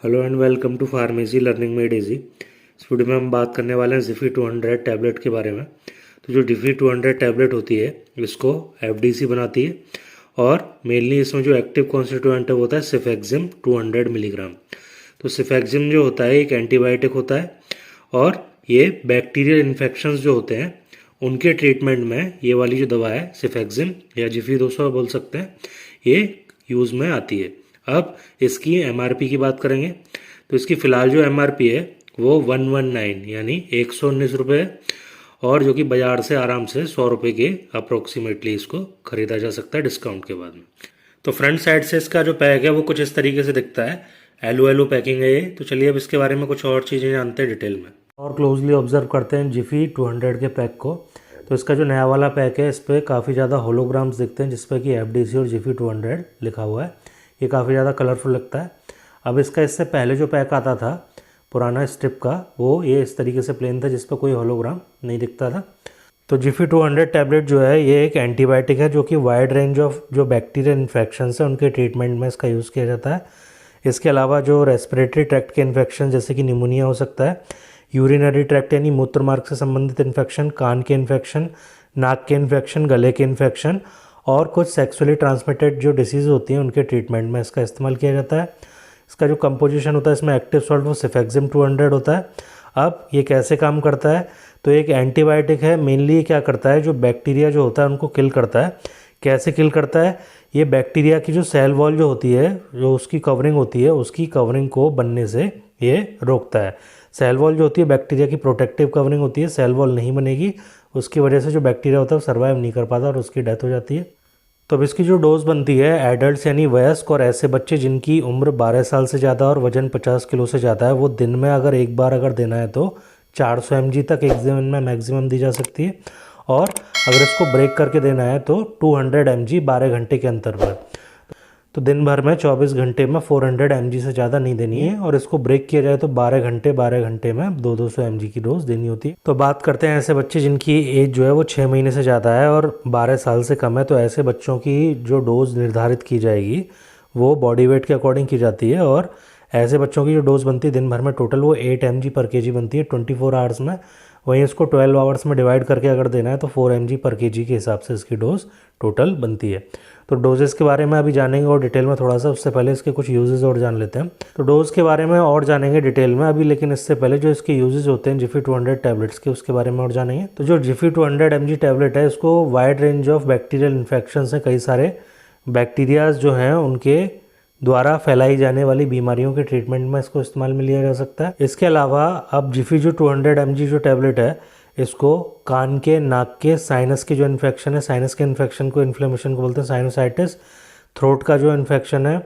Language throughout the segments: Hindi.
Hello and welcome to pharmacy learning made easy. इस वीडियो में हम बात करने वाले हैं जिफी 200 टैबलेट के बारे में। तो जो जिफी 200 टैबलेट होती है इसको एफडीसी बनाती है और मेनली इसमें जो एक्टिव कॉन्स्टिट्यूएंट है वो होता है सिफेक्सिम 200 मिलीग्राम। तो सिफेक्सिम जो होता है एक एंटीबायोटिक होता है और ये बैक्टीरियल इन्फेक्शंस जो होते हैं उनके ट्रीटमेंट में ये वाली जो दवा है सिफेक्सिम या जिफी 200 बोल सकते हैं, ये यूज़ में आती है। अब इसकी एमआरपी की बात करेंगे तो इसकी फ़िलहाल जो एमआरपी है वो 119 यानी 119 रुपये है और जो कि बाज़ार से आराम से 100 रुपये के अप्रोक्सीमेटली इसको ख़रीदा जा सकता है डिस्काउंट के बाद में। तो फ्रंट साइड से इसका जो पैक है वो कुछ इस तरीके से दिखता है, एलो एलो पैकिंग है ये। तो चलिए अब इसके बारे में कुछ और चीज़ें जानते हैं डिटेल में और क्लोजली ऑब्जर्व करते हैं जिफी 200 के पैक को। तो इसका जो नया वाला पैक है इस पर काफ़ी ज़्यादा होलोग्राम्स दिखते हैं जिस पर कि एफडीसी और जिफी 200 लिखा हुआ है। ये काफ़ी ज़्यादा कलरफुल लगता है। अब इसका इससे पहले जो पैक आता था पुराना स्ट्रिप का वो ये इस तरीके से प्लेन था जिस पर कोई होलोग्राम नहीं दिखता था। तो जिफी 200 टैबलेट जो है ये एक एंटीबायोटिक है जो कि वाइड रेंज ऑफ जो बैक्टीरियल इन्फेक्शंस है उनके ट्रीटमेंट में इसका यूज़ किया जाता है। इसके अलावा जो रेस्पिरेटरी ट्रैक्ट के इन्फेक्शन जैसे कि निमोनिया हो सकता है, यूरिनरी ट्रैक्ट यानी मूत्र मार्ग से संबंधित इन्फेक्शन, कान के इन्फेक्शन, नाक के इन्फेक्शन, गले के इन्फेक्शन और कुछ सेक्सुअली ट्रांसमिटेड जो डिसीज़ होती हैं उनके ट्रीटमेंट में इसका इस्तेमाल किया जाता है। इसका जो कंपोजिशन होता है इसमें एक्टिव सॉल्ट वो सिफेक्सिम 200 होता है। अब ये कैसे काम करता है, तो एक एंटीबायोटिक है, मेनली क्या करता है जो बैक्टीरिया जो होता है उनको किल करता है। कैसे किल करता है, ये बैक्टीरिया की जो सेल वॉल जो होती है जो उसकी कवरिंग होती है उसकी कवरिंग को बनने से ये रोकता है। सेल वॉल जो होती है बैक्टीरिया की प्रोटेक्टिव कवरिंग होती है, सेल वॉल नहीं बनेगी, उसकी वजह से जो बैक्टीरिया होता है वो सर्वाइव नहीं कर पाता और उसकी डेथ हो जाती है। तो अब इसकी जो डोज बनती है एडल्ट यानी वयस्क और ऐसे बच्चे जिनकी उम्र 12 साल से ज़्यादा और वजन 50 किलो से ज़्यादा है वो दिन में अगर एक बार अगर देना है तो 400 mg तक एक दिन में मैक्सिमम दी जा सकती है और अगर इसको ब्रेक करके देना है तो 200 mg 12 घंटे के अंतर पर। तो दिन भर में 24 घंटे में 400 mg से ज़्यादा नहीं देनी है और इसको ब्रेक किया जाए तो 12 घंटे में 200 mg की डोज देनी होती है। तो बात करते हैं ऐसे बच्चे जिनकी एज जो है वो 6 महीने से ज़्यादा है और 12 साल से कम है। तो ऐसे बच्चों की जो डोज निर्धारित की जाएगी वो बॉडी वेट के अकॉर्डिंग की जाती है और ऐसे बच्चों की जो डोज बनती है दिन भर में टोटल वो 8 mg पर kg बनती है 24 आवर्स में। वहीं इसको 12 आवर्स में डिवाइड करके अगर देना है तो 4 mg पर kg के हिसाब से इसकी डोज टोटल बनती है। तो डोजेस के बारे में अभी जानेंगे और डिटेल में थोड़ा सा, उससे पहले इसके कुछ यूजेस और जान लेते हैं। तो डोज के बारे में और जानेंगे डिटेल में अभी, लेकिन इससे पहले जो इसके यूजेस होते हैं जिफी 200 टैबलेट्स के उसके बारे में और जानेंगे। तो जो जिफी 200 mg टैबलेट है इसको wide range of bacterial infection है, कई सारे बैक्टीरियाज जो हैं उनके द्वारा फैलाई जाने वाली बीमारियों के ट्रीटमेंट में इसको इस्तेमाल में लिया जा सकता है। इसके अलावा अब जिफी जो 200 mg जो टैबलेट है इसको कान के, नाक के, साइनस के जो इन्फेक्शन है, साइनस के इन्फेक्शन को इन्फ्लेमेशन को बोलते हैं साइनोसाइटिस, थ्रोट का जो इन्फेक्शन है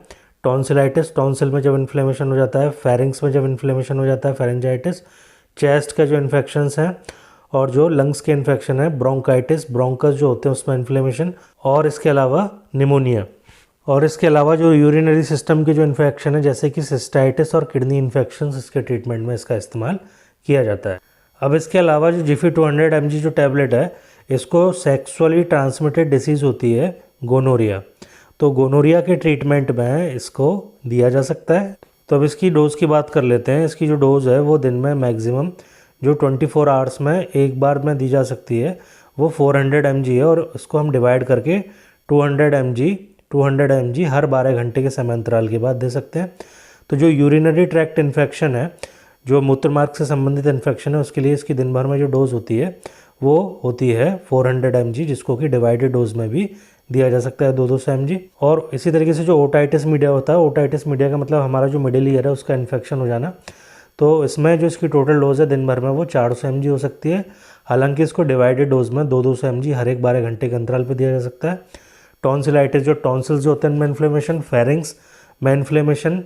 टॉन्सिलाइटिस, टॉन्सिल में जब इन्फ्लेमेशन हो जाता है, फेरिंग्स में जब इन्फ्लेमेशन हो जाता है फेरेंजाइटिस, चेस्ट का जो इन्फेक्शंस हैं और जो लंग्स के इन्फेक्शन है ब्रोंकाइटिस, ब्रोंकस जो होते हैं उसमें इन्फ्लेमेशन, और इसके अलावा निमोनिया, और इसके अलावा जो यूरिनरी सिस्टम के जो इन्फेक्शन है जैसे कि सिस्टाइटिस और किडनी इन्फेक्शन, इसके ट्रीटमेंट में इसका इस्तेमाल किया जाता है। अब इसके अलावा जो जिफी 200 mg जो टैबलेट है इसको सेक्सुअली ट्रांसमिटेड डिसीज़ होती है गोनोरिया, तो गोनोरिया के ट्रीटमेंट में इसको दिया जा सकता है। तो अब इसकी डोज़ की बात कर लेते हैं। इसकी जो डोज़ है वो दिन में मैक्सिमम जो 24 आवर्स में एक बार में दी जा सकती है वो 400 mg है और इसको हम डिवाइड करके 200 mg हर 12 घंटे के समय अंतराल के बाद दे सकते हैं। तो जो यूरिनरी ट्रैक्ट इन्फेक्शन है, जो मूत्र मार्ग से संबंधित इन्फेक्शन है, उसके लिए इसकी दिन भर में जो डोज होती है वो होती है 400 mg, जिसको कि डिवाइडेड डोज में भी दिया जा सकता है 200 mg। और इसी तरीके से जो ओटाइटिस मीडिया होता है, ओटाइटिस मीडिया का मतलब हमारा जो मिडिल ईयर है उसका इन्फेक्शन हो जाना, तो इसमें जो इसकी टोटल डोज है दिन भर में वो 400 mg हो सकती है। हालांकि इसको डिवाइडेड डोज में 200 mg हर एक 12 घंटे के अंतराल पर दिया जा सकता है। टॉन्सिलाइटिस, जो टॉन्सिल्स जो होते हैं उनमें इन्फ्लेमेशन, फेरिंग्स में इन्फ्लेमेशन,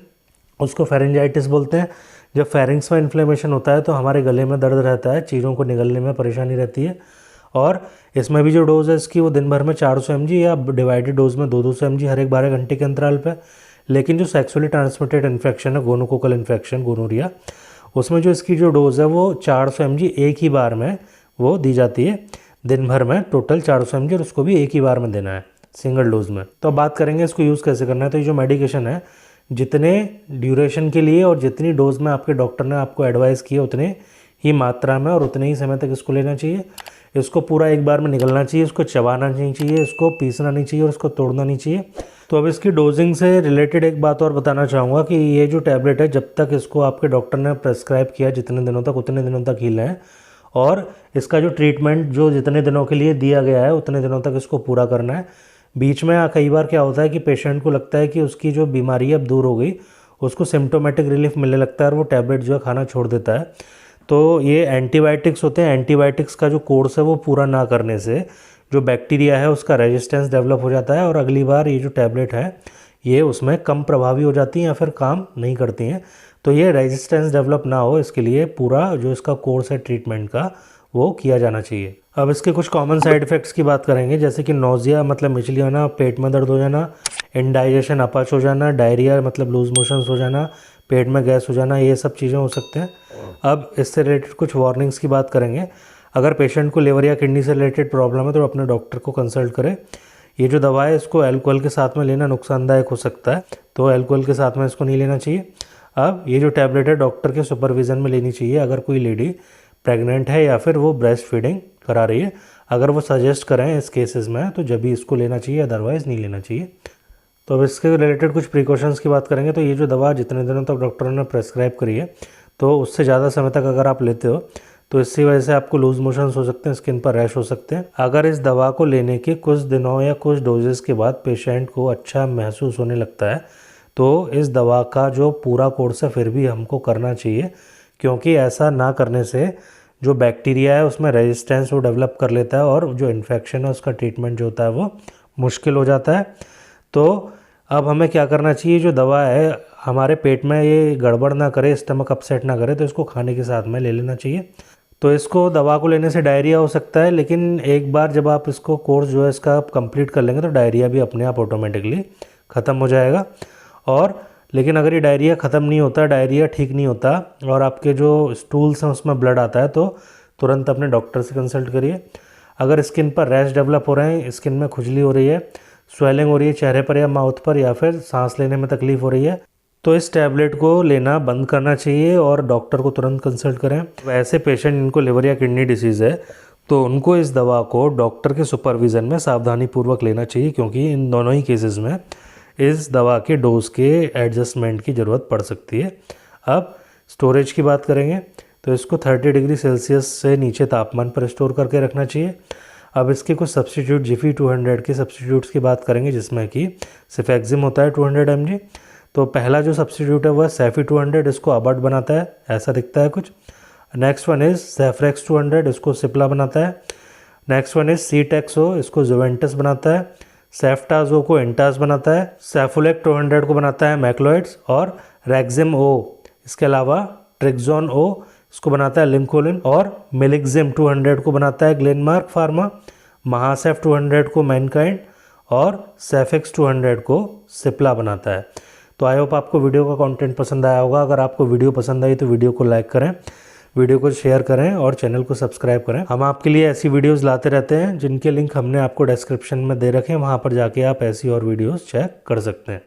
उसको फेरेंजाइटिस बोलते हैं। जब फेरिंग्स में इन्फ्लेमेशन होता है तो हमारे गले में दर्द रहता है, चीज़ों को निगलने में परेशानी रहती है और इसमें भी जो डोज़ है इसकी वो दिन भर में 400 mg या डिवाइडेड डोज में 200 mg हर एक 12 घंटे के अंतराल पर। लेकिन जो सेक्सुअली ट्रांसमिटेड इन्फेक्शन है गोनोकोकल इन्फेक्शन गोनोरिया, उसमें जो इसकी जो डोज़ है वो 400 mg एक ही बार में वो दी जाती है दिन भर में, टोटल 400 mg, और उसको भी एक ही बार में देना है सिंगल डोज में। तो अब बात करेंगे इसको यूज़ कैसे करना है। तो ये जो मेडिकेशन है जितने ड्यूरेशन के लिए और जितनी डोज में आपके डॉक्टर ने आपको एडवाइस की है उतने ही मात्रा में और उतने ही समय तक इसको लेना चाहिए। इसको पूरा एक बार में निगलना चाहिए, इसको चबाना नहीं चाहिए, इसको पीसना नहीं चाहिए और इसको तोड़ना नहीं चाहिए। तो अब इसकी डोजिंग से रिलेटेड एक बात और बताना चाहूँगा कि ये जो टैबलेट है जब तक इसको आपके डॉक्टर ने प्रेस्क्राइब किया जितने दिनों तक उतने दिनों तक ही लें, और इसका जो ट्रीटमेंट जो जितने दिनों के लिए दिया गया है उतने दिनों तक इसको पूरा करना है। बीच में कई बार क्या होता है कि पेशेंट को लगता है कि उसकी जो बीमारी है अब दूर हो गई, उसको सिम्टोमेटिक रिलीफ मिलने लगता है और वो टैबलेट जो है खाना छोड़ देता है। तो ये एंटीबायोटिक्स होते हैं, एंटीबायोटिक्स का जो कोर्स है वो पूरा ना करने से जो बैक्टीरिया है उसका रेजिस्टेंस डेवलप हो जाता है और अगली बार ये जो टैबलेट है ये उसमें कम प्रभावी हो जाती हैं या फिर काम नहीं करती हैं। तो ये रेजिस्टेंस डेवलप ना हो इसके लिए पूरा जो इसका कोर्स है ट्रीटमेंट का वो किया जाना चाहिए। अब इसके कुछ कॉमन साइड इफ़ेक्ट्स की बात करेंगे, जैसे कि नोज़िया मतलब मिचली आना, पेट में दर्द हो जाना, इंडाइजेशन अपच हो जाना, डायरिया मतलब लूज मोशंस हो जाना, पेट में गैस हो जाना, ये सब चीज़ें हो सकते हैं। अब इससे रिलेटेड कुछ वार्निंग्स की बात करेंगे। अगर पेशेंट को लिवर या किडनी से रिलेटेड प्रॉब्लम है तो अपने डॉक्टर को कंसल्ट करें। ये जो दवा है इसको अल्कोहल के साथ में लेना नुकसानदायक हो सकता है, तो अल्कोहल के साथ में इसको नहीं लेना चाहिए। अब ये जो टैबलेट है डॉक्टर के सुपरविज़न में लेनी चाहिए अगर कोई लेडी प्रेग्नेंट है या फिर वो ब्रेस्ट फीडिंग करा रही है। अगर वो सजेस्ट करें इस केसेस में तो जब भी इसको लेना चाहिए, अदरवाइज़ नहीं लेना चाहिए। तो अब इसके रिलेटेड कुछ प्रिकॉशंस की बात करेंगे। तो ये जो दवा जितने दिनों तक डॉक्टर ने प्रेस्क्राइब करी है तो उससे ज़्यादा समय तक अगर आप लेते हो तो इसकी वजह से आपको लूज मोशंस हो सकते हैं, स्किन पर रैश हो सकते हैं। अगर इस दवा को लेने के कुछ दिनों या कुछ डोजेस के बाद पेशेंट को अच्छा महसूस होने लगता है तो इस दवा का जो पूरा कोर्स है फिर भी हमको करना चाहिए, क्योंकि ऐसा ना करने से जो बैक्टीरिया है उसमें रेजिस्टेंस वो डेवलप कर लेता है और जो इन्फेक्शन है उसका ट्रीटमेंट जो होता है वो मुश्किल हो जाता है। तो अब हमें क्या करना चाहिए, जो दवा है हमारे पेट में ये गड़बड़ ना करे, स्टमक अपसेट ना करे, तो इसको खाने के साथ में ले लेना चाहिए। तो इसको दवा को लेने से डायरिया हो सकता है, लेकिन एक बार जब आप इसको कोर्स जो है इसका आप कंप्लीट कर लेंगे तो डायरिया भी अपने आप ऑटोमेटिकली ख़त्म हो जाएगा। और लेकिन अगर ये डायरिया ख़त्म नहीं होता, डायरिया ठीक नहीं होता और आपके जो स्टूल्स हैं उसमें ब्लड आता है तो तुरंत अपने डॉक्टर से कंसल्ट करिए। अगर स्किन पर रैश डेवलप हो रहे हैं, स्किन में खुजली हो रही है, स्वेलिंग हो रही है चेहरे पर या माउथ पर, या फिर सांस लेने में तकलीफ़ हो रही है, तो इस टैबलेट को लेना बंद करना चाहिए और डॉक्टर को तुरंत कंसल्ट करें। वैसे पेशेंट जिनको लिवर या किडनी डिसीज़ है तो उनको इस दवा को डॉक्टर के सुपरविज़न में सावधानीपूर्वक लेना चाहिए, क्योंकि इन दोनों ही केसेस में इस दवा के डोज के एडजस्टमेंट की ज़रूरत पड़ सकती है। अब स्टोरेज की बात करेंगे तो इसको 30 डिग्री सेल्सियस से नीचे तापमान पर स्टोर करके रखना चाहिए। अब इसके कुछ सब्सटीट्यूट जिफी 200 के सब्सटीट्यूट्स की बात करेंगे, जिसमें कि सिफेक्जिम होता है 200 mg। तो पहला जो सब्सटीट्यूट है वह सैफी 200, इसको अबर्ट बनाता है, ऐसा दिखता है कुछ। नेक्स्ट वन इज़ सेफ्रेक्स 200, इसको सिप्ला बनाता है। नेक्स्ट वन इज़ सीटेक्सो, इसको जुवेंटस बनाता है। सेफ्टाजो को इंटास बनाता है। सेफुलेक 200 को बनाता है मैक्लोइड्स। और रैक्जिम ओ, इसके अलावा ट्रिक्जोन ओ, इसको बनाता है लिंकोलिन। और मिलिक्जिम 200 को बनाता है ग्लेनमार्क फार्मा। महासेफ 200 को मैनकाइंड और सेफिक्स 200 को सिप्ला बनाता है। तो आई होप आपको वीडियो का कंटेंट पसंद आया होगा। अगर आपको वीडियो पसंद आई तो वीडियो को लाइक करें, वीडियो को शेयर करें और चैनल को सब्सक्राइब करें। हम आपके लिए ऐसी वीडियोस लाते रहते हैं जिनके लिंक हमने आपको डिस्क्रिप्शन में दे रखे हैं, वहाँ पर जाके आप ऐसी और वीडियोस चेक कर सकते हैं।